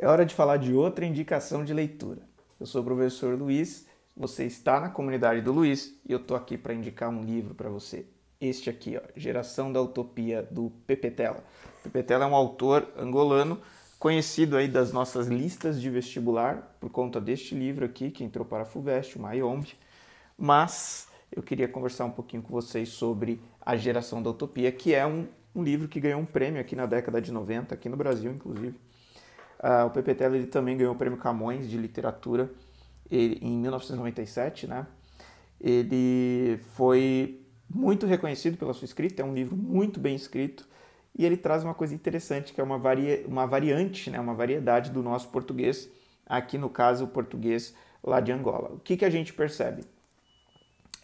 É hora de falar de outra indicação de leitura. Eu sou o professor Luiz, você está na comunidade do Luiz e eu estou aqui para indicar um livro para você. Este aqui, ó, Geração da Utopia, do Pepe Tela. Pepe Tela é um autor angolano conhecido aí das nossas listas de vestibular por conta deste livro aqui, que entrou para a FUVEST, o Mayombe. Mas eu queria conversar um pouquinho com vocês sobre A Geração da Utopia, que é um livro que ganhou um prêmio aqui na década de 90, aqui no Brasil, inclusive. O Pepe Tela ele também ganhou o prêmio Camões de literatura em 1997, né? Ele foi muito reconhecido pela sua escrita, é um livro muito bem escrito e ele traz uma coisa interessante que é uma variante, né? Uma variedade do nosso português, aqui no caso o português lá de Angola. O que a gente percebe?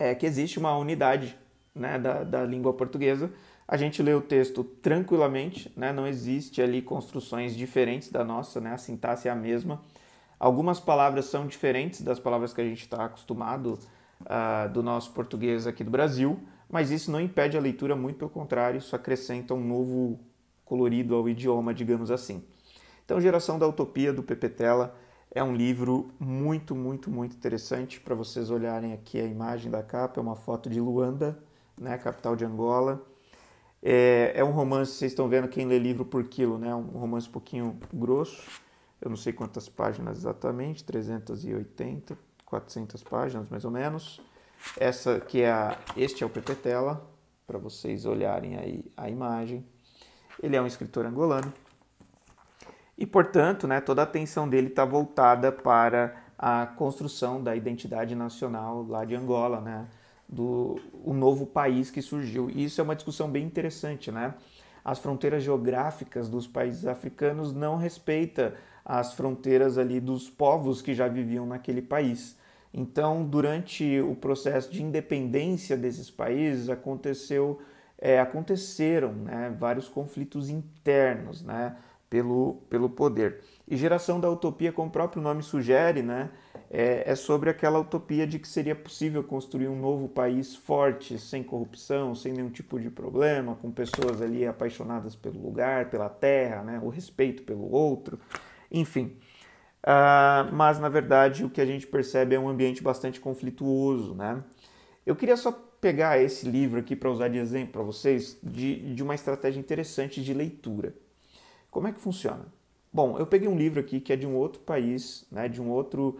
É que existe uma unidade, né, da língua portuguesa. A gente lê o texto tranquilamente, né, não existe ali construções diferentes da nossa, né, a sintaxe é a mesma. Algumas palavras são diferentes das palavras que a gente está acostumado do nosso português aqui do Brasil, mas isso não impede a leitura, muito pelo contrário, isso acrescenta um novo colorido ao idioma, digamos assim. Então, Geração da Utopia, do Pepe Tela, é um livro muito, muito, muito interessante para vocês olharem aqui a imagem da capa, é uma foto de Luanda, né, capital de Angola. É um romance, vocês estão vendo quem lê livro por quilo, né, um romance um pouquinho grosso, eu não sei quantas páginas exatamente, 380, 400 páginas mais ou menos. Este é o Pepe Tela, para vocês olharem aí a imagem. Ele é um escritor angolano. E, portanto, né, toda a atenção dele está voltada para a construção da identidade nacional lá de Angola, né, o novo país que surgiu. E isso é uma discussão bem interessante, né? As fronteiras geográficas dos países africanos não respeitam as fronteiras ali dos povos que já viviam naquele país. Então, durante o processo de independência desses países, aconteceram, né, vários conflitos internos, né, pelo poder. E Geração da Utopia, como o próprio nome sugere, né, é sobre aquela utopia de que seria possível construir um novo país forte, sem corrupção, sem nenhum tipo de problema, com pessoas ali apaixonadas pelo lugar, pela terra, né, o respeito pelo outro, enfim. Mas, na verdade, o que a gente percebe é um ambiente bastante conflituoso, né? Eu queria só pegar esse livro aqui para usar de exemplo para vocês de uma estratégia interessante de leitura. Como é que funciona? Bom, eu peguei um livro aqui que é de um outro país, né, de um outro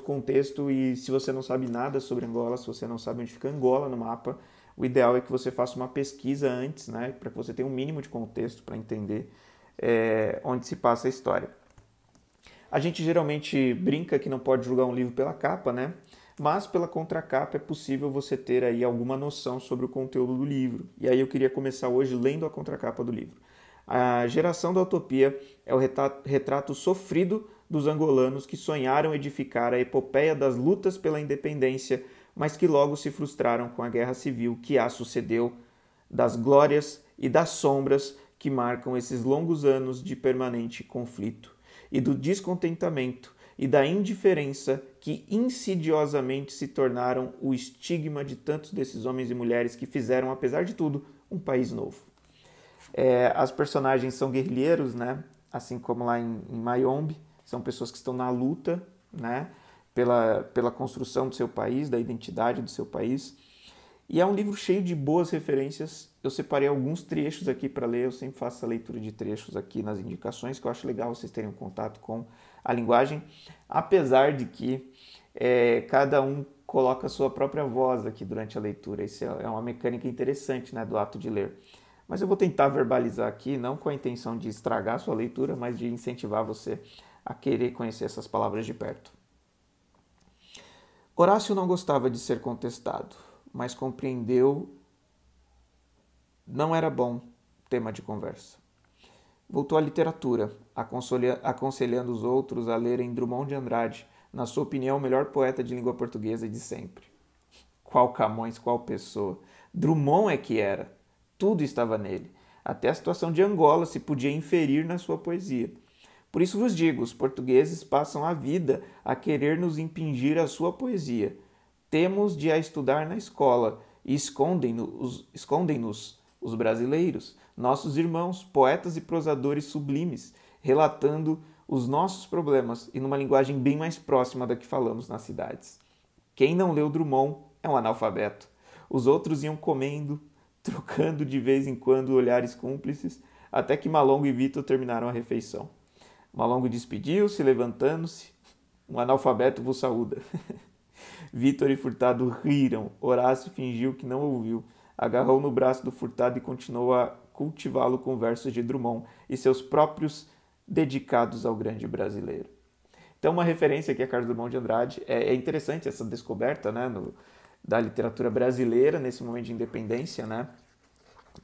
contexto, e se você não sabe nada sobre Angola, se você não sabe onde fica Angola no mapa, o ideal é que você faça uma pesquisa antes, né, para que você tenha um mínimo de contexto para entender onde se passa a história. A gente geralmente brinca que não pode julgar um livro pela capa, né? Mas pela contracapa é possível você ter aí alguma noção sobre o conteúdo do livro. E aí eu queria começar hoje lendo a contracapa do livro. A Geração da Utopia é o retrato sofrido dos angolanos que sonharam edificar a epopeia das lutas pela independência, mas que logo se frustraram com a guerra civil que a sucedeu, das glórias e das sombras que marcam esses longos anos de permanente conflito, e do descontentamento e da indiferença que insidiosamente se tornaram o estigma de tantos desses homens e mulheres que fizeram, apesar de tudo, um país novo. As personagens são guerrilheiros, né? Assim como lá em Mayombe, são pessoas que estão na luta, né? Pela construção do seu país, da identidade do seu país. E é um livro cheio de boas referências. Eu separei alguns trechos aqui para ler, eu sempre faço a leitura de trechos aqui nas indicações, que eu acho legal vocês terem um contato com a linguagem, apesar de que cada um coloca a sua própria voz aqui durante a leitura. Isso é uma mecânica interessante, né, do ato de ler. Mas eu vou tentar verbalizar aqui, não com a intenção de estragar a sua leitura, mas de incentivar você a querer conhecer essas palavras de perto. Horácio não gostava de ser contestado, mas compreendeu não era bom tema de conversa. Voltou à literatura, aconselhando os outros a lerem Drummond de Andrade, na sua opinião, o melhor poeta de língua portuguesa de sempre. Qual Camões, qual Pessoa? Drummond é que era. Tudo estava nele. Até a situação de Angola se podia inferir na sua poesia. Por isso vos digo, os portugueses passam a vida a querer nos impingir a sua poesia. Temos de a estudar na escola e escondem-nos os brasileiros, nossos irmãos, poetas e prosadores sublimes, relatando os nossos problemas e numa linguagem bem mais próxima da que falamos nas cidades. Quem não leu Drummond é um analfabeto. Os outros iam comendo, trocando de vez em quando olhares cúmplices, até que Malongo e Vitor terminaram a refeição. Malongo despediu-se, levantando-se. Um analfabeto vos saúda. Vitor e Furtado riram. Horácio fingiu que não ouviu. Agarrou no braço do Furtado e continuou a cultivá-lo com versos de Drummond e seus próprios dedicados ao grande brasileiro. Então, uma referência aqui a Carlos Drummond de Andrade. É interessante essa descoberta, né, da literatura brasileira nesse momento de independência, né,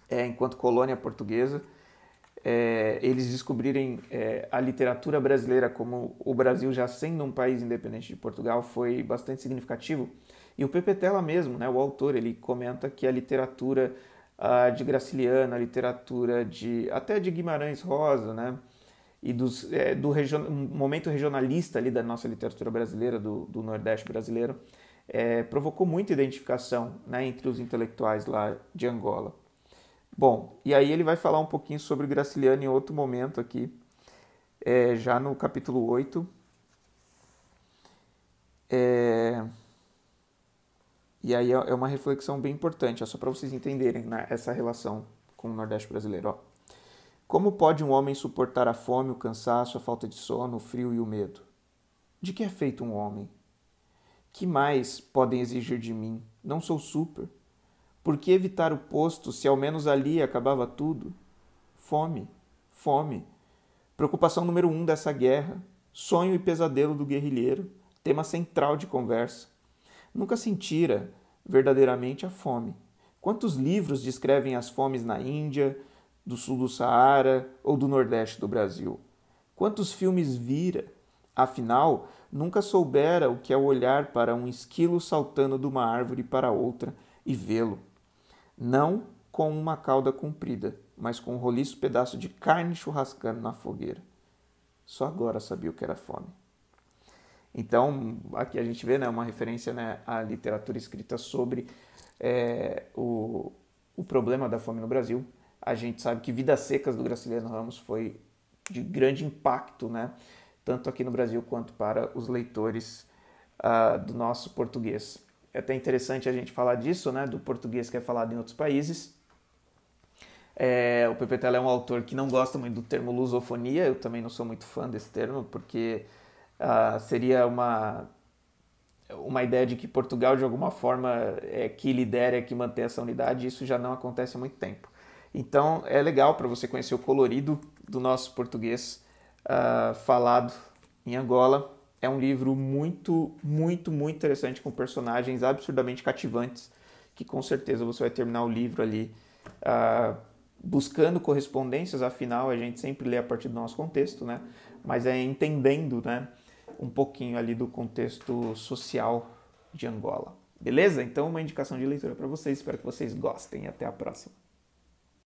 enquanto colônia portuguesa. Eles descobrirem a literatura brasileira como o Brasil já sendo um país independente de Portugal foi bastante significativo. E o Pepe Tela mesmo, né, o autor, ele comenta que a literatura de Graciliano, a literatura até de Guimarães Rosa, né, e do momento regionalista ali da nossa literatura brasileira, do Nordeste brasileiro, provocou muita identificação, né, entre os intelectuais lá de Angola. Bom, e aí ele vai falar um pouquinho sobre Graciliano em outro momento aqui, já no capítulo 8. E aí é uma reflexão bem importante, só para vocês entenderem, né, essa relação com o Nordeste brasileiro. Ó. Como pode um homem suportar a fome, o cansaço, a falta de sono, o frio e o medo? De que é feito um homem? Que mais podem exigir de mim? Não sou super. Por que evitar o posto se ao menos ali acabava tudo? Fome, fome. Preocupação número 1 dessa guerra. Sonho e pesadelo do guerrilheiro. Tema central de conversa. Nunca sentira verdadeiramente a fome. Quantos livros descrevem as fomes na Índia, do sul do Saara ou do Nordeste do Brasil? Quantos filmes vira? Afinal, nunca soubera o que é olhar para um esquilo saltando de uma árvore para outra e vê-lo. Não com uma cauda comprida, mas com um roliço pedaço de carne churrascando na fogueira. Só agora sabia o que era fome. Então, aqui a gente vê, né, uma referência, né, à literatura escrita sobre o problema da fome no Brasil. A gente sabe que Vidas Secas, do Graciliano Ramos, foi de grande impacto, né, tanto aqui no Brasil quanto para os leitores do nosso português. É até interessante a gente falar disso, né, do português que é falado em outros países. O Pepe Tela é um autor que não gosta muito do termo lusofonia, eu também não sou muito fã desse termo, porque seria uma ideia de que Portugal, de alguma forma, que lidera, que mantém essa unidade, e isso já não acontece há muito tempo. Então, é legal para você conhecer o colorido do nosso português falado em Angola. É um livro muito, muito, muito interessante, com personagens absurdamente cativantes, que com certeza você vai terminar o livro ali buscando correspondências, afinal a gente sempre lê a partir do nosso contexto, né? Mas entendendo, né, um pouquinho ali do contexto social de Angola. Beleza? Então uma indicação de leitura para vocês, espero que vocês gostem e até a próxima.